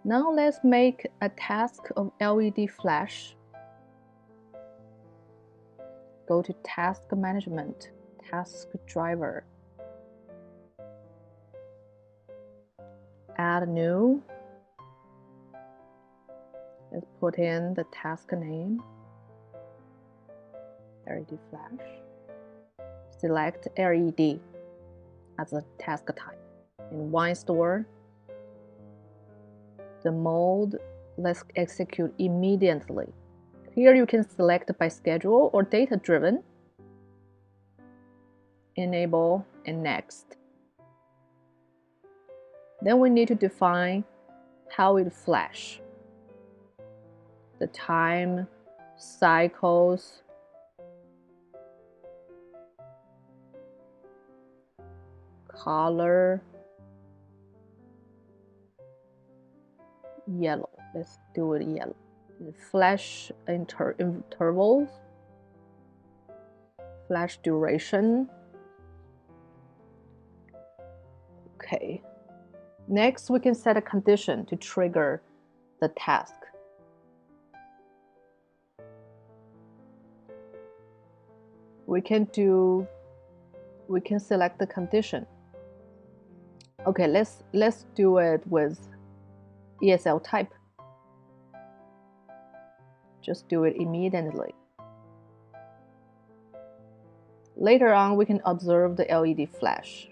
Now let's make a task of LED flash. Go to Task Management, Task Driver. Add new. Let's put in the task name, LED flash. Select LED as a task type. In WineStore, the mode, let's execute immediately. Here you can select by schedule or data driven. Enable and next. Then we need to define how it flash. The time, cycles, color, yellow. Let's do it yellow. Flash intervals, flash duration. Okay. Next, we can set a condition to trigger the task. We can select the condition. Okay, let's do it with ESL type. Just do it immediately. Later on, we can observe the LED flash.